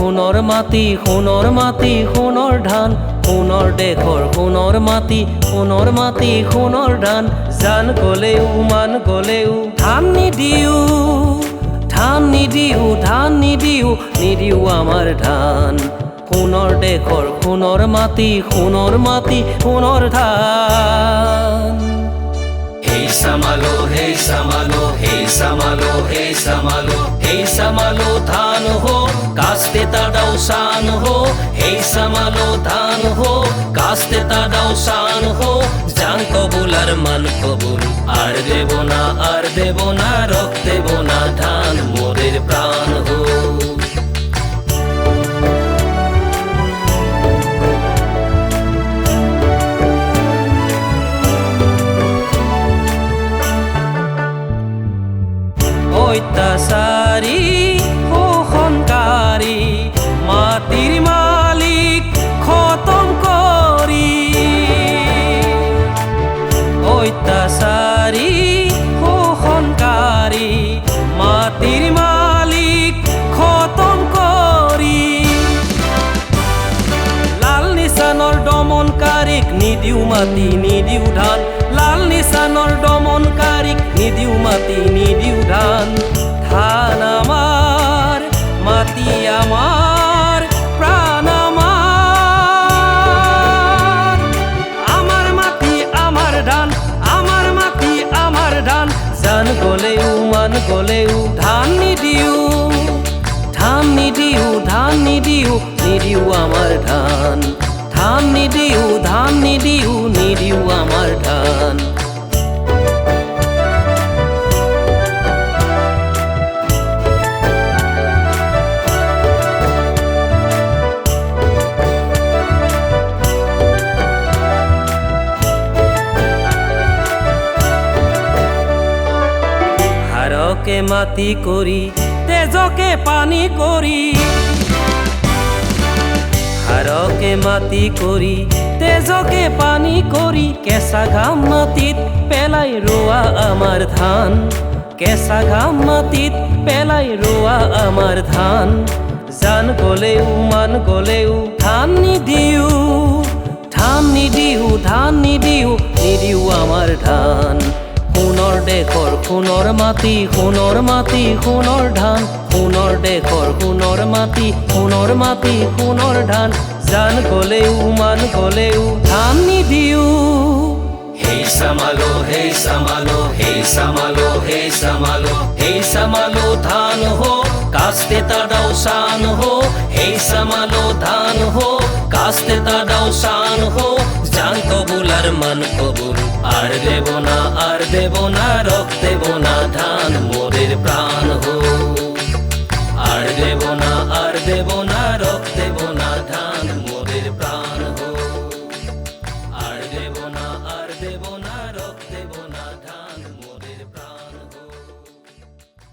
সোণৰ মাটি সোণৰ মাটি সোণৰ ধান সোণৰ দেশৰ সোণৰ মাটি সোণৰ মাটি সোণৰ ধান জান গলেও মান গলেও ধান নিদিও ধান নিদিও ধান নিদিও নিদিও আমাৰ ধান সোণৰ দেশৰ সোণৰ মাটি সোণৰ মাটি সোণৰ ধান Hey samalo, hey samalo, hey samalo, hey samalo, hey samalo dhan ho, kaste ta dau san ho. Hey samalo dhan ho, kaste ta dau san ho. Jan kobul ar man kobul, ar debo na, rok debo na dhan morer pran ho. অত্যাচাৰী শোষণকাৰী মাটিৰ মালিক খতম কৰি অত্যাচাৰী শোষণকাৰী মাটিৰ মালিক খতম কৰি লাল নিচানৰ দমনকাৰীক নিদিও মাটি নিদিও ধান লাল নিচানৰ দমনকাৰীক নিদিও মাটি নিদিও ধান ধান আমাৰ মাটি আমাৰ প্ৰাণ আমাৰ আমাৰ মাটি আমাৰ ধান আমাৰ মাটি আমাৰ ধান জান গলেও মান গলেও ধান নিদিও ধান নিদিও ধান নিদিও নিদিও আমাৰ ধান ধান নিদিও ধান নিদিও নিদিও আমাৰ ধান হাড়কে মাটি কৰি তেজকে পানী কৰি হাড়কে মাটি কৰি তেজকে পানী কৰি কেঁচা ঘাম মাটিত পেলাই ৰোৱা আমাৰ ধান কেঁচা ঘাম মাটিত পেলাই ৰোৱা আমাৰ ধান জান গলেও মান গলেও ধান নিদিও ধান নিদিও ধান নিদিও নিদিও আমাৰ ধান সোণৰ দেশৰ সোণৰ মাটি সোণৰ মাটি সোণৰ ধান সোণৰ দেশৰ সোণৰ মাটি সোণৰ মাটি সোণৰ ধান জান গলেও মান গলেও ধান নিদিও Hey samalo, hey samalo, hey samalo, hey samalo, hey samalo dhan ho, kaste ta dau san ho. Hey samalo dhan ho, kaste ta dau san ho. Jan kobul ar man kobul, ar debo na, rok debo na dhan morer pran ho.